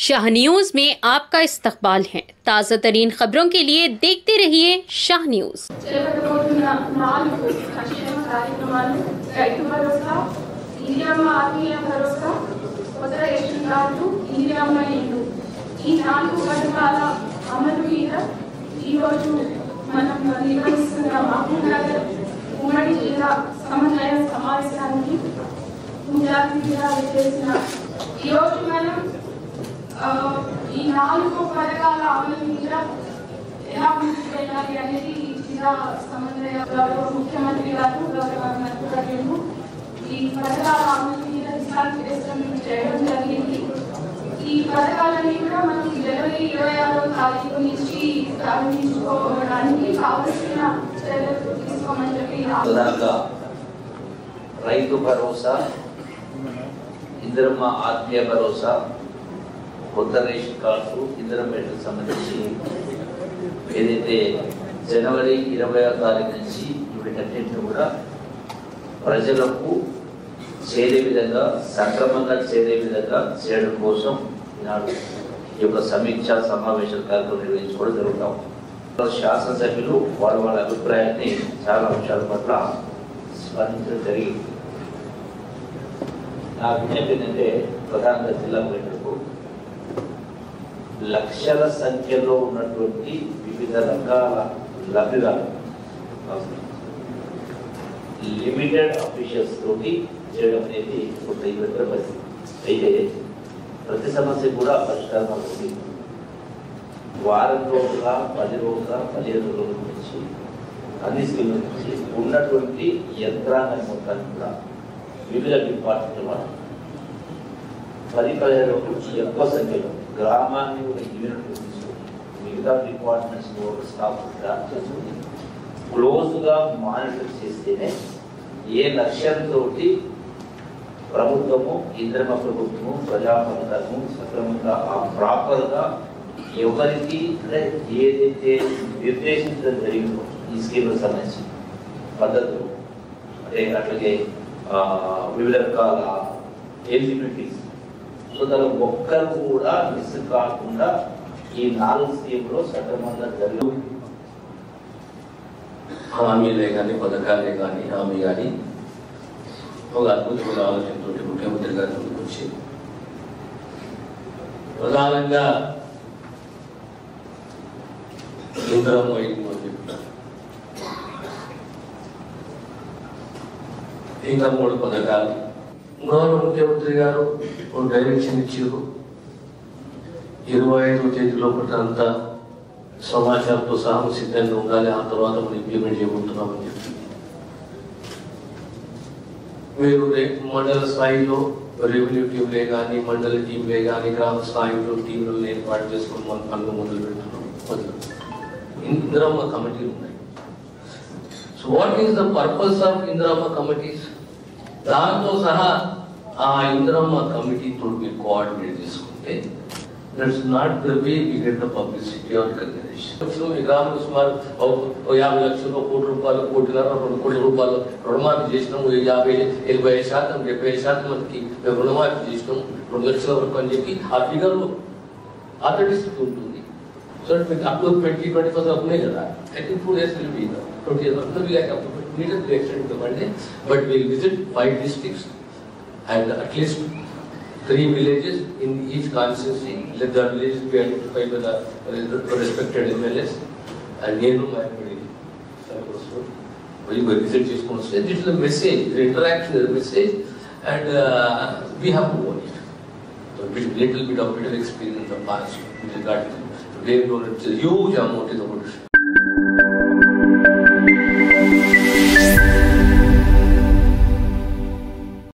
Shah news में आपका इस्तकबाल है। ताज़ा तरीन खबरों के लिए देखते रहिए शाह न्यूज। ఉమ్మడి జిల్లా సమన్వయ సమావేశానికి ముఖ్య అతిథిగా చేసిన ఈరోజు మనం ఈ 4 పథకాల అమలు మీద ఎలా ముందుకు వెళ్ళాలి అనేది ఈ జిల్లా సమన్వయ ముఖ్యమంత్రి గారు గౌరవ ఈ పథకాల అమలు మీద దిశానిర్దేశం చేయడం జరిగింది। ఈ పథకాలన్నీ కూడా మనం జనవరి 26వ తారీఖు నుంచి ప్రారంభించుకోవడానికి కావలసిన చర్యలు తీసుకోమని చెప్పి రైతు భరోసా, ఇందిరమ్మ ఆత్మీయ భరోసా, కొత్త రేషన్ కార్డు, ఇందిరమ్మ మెట్లకు సంబంధించి ఏదైతే జనవరి 20వ తారీఖు నుంచి వీటన్నింటినీ కూడా ప్రజలకు చేరే విధంగా, సక్రమంగా చేరే విధంగా చేయడం కోసం ఈనాడు ఈ యొక్క సమీక్షా సమావేశాల కార్యక్రమం నిర్వహించుకోవడం జరుగుతాం। శాసనసభ్యులు వాళ్ళ అభిప్రాయాన్ని చాలా అంశాల పట్ల స్పందించడం జరిగింది। నా విజ్ఞప్తి ఏంటంటే ప్రధానంగా జిల్లా ప్రజలకు లక్షల సంఖ్యలో ఉన్నటువంటి వివిధ రకాల లబ్ధిదారులు లిమిటెడ్ అఫీషియల్స్ తోటి చేయడం అనేది ఒక ఇబ్బంది పరిస్థితి। అయితే ప్రతి సమస్య కూడా పరిష్కారం అవుతుంది। వారం రోజుల 10 రోజుల 15 రోజుల నుంచి అన్ని స్కీమ్ల నుంచి ఉన్నటువంటి యంత్రాంగం మొత్తాన్ని కూడా వివిధ డిపార్ట్మెంట్ల 10-15 రోజుల నుంచి ఎక్కువ సంఖ్యలో గ్రామాన్ని ఒక యూనిట్ తీసుకొని మిగతా డిపార్ట్మెంట్స్ స్టాఫ్ చేసుకుని క్లోజ్గా మానిటర్ చేస్తేనే ఏ లక్ష్యంతో ప్రభుత్వము, ఇంద్రమ ప్రభుత్వము, ప్రజాపథకము సక్రమంగా ప్రాపర్గా ఎవరికి ఏదైతే నిర్దేశించడం జరిగిందో ఈ స్కీమ్లకు సంబంధించి పద్ధతులు, అంటే అట్లాగే వివిధ రకాల ఎలిజిబిలిటీస్, సో దాని ఒక్కరు కూడా మిస్ కాకుండా ఈ 4 స్కీమ్లో సక్రమంగా జరిగి హామీలే కానీ పథకాలే కానీ హామీ కానీ ఒక అద్భుతమైన ఆలోచనతో ముఖ్యమంత్రి గారి ముందుకు వచ్చి ప్రధానంగా ఇంద్రమ్మ ఇల్లు అని చెప్తున్నారు। ఇంకా 3 పథకాలు గౌరవ ముఖ్యమంత్రి గారు ఒక డైరెక్షన్ ఇచ్చారు। 25వ తేదీ లోపల అంతా సమాచారంతో సహా సిద్ధంగా ఉండాలి, ఆ తర్వాత మనం ఇంప్లిమెంట్ చేయబోతున్నామని చెప్పి మీరు మండల స్థాయిలో రెవెన్యూ టీంలే కానీ, మండల టీంలే కానీ, గ్రామ స్థాయిలో టీంలను ఏర్పాటు చేసుకుని మన పనులు మొదలు పెడుతున్నాం। ఇందిరమ్మ కమిటీలు ఉన్నాయి। So what is the purpose of Indiramma committees? దాంతో సహా ఆ ఇందిరమ్మ కమిటీతో మీరు కోఆర్డినేట్ చేసుకుంటే that's not the way we get the publicity or recognition. ఈ గ్రామంలో సుమారు 50 లక్షలు, 1 కోటి రూపాయలు, 1.5 కోటి రూపాయలు రుణమాఫీ చేసినాము। 75% 70% మందికి మేము రుణమాఫీ చేసినాము 2 లక్షల వరకు అని చెప్పి ఆ ఫిగర్ ఆథెంటిసిటీ ఉంటుంది। సో మీకు అప్ టు 20-25 వరకు ఉన్నాయి కదా, I think 2 days will be 20 days వరకు we have to needed to extend the Monday, but we will visit 5 districts and at least 3 villages in each constituency. Let the villages be identified by the respected MLAs and Nenu Mayapudi. We will visit this constituency. This is a message, the interaction is a message, and we have to own it. So little bit of experience in the past with regard to today, it's a huge amount in the production.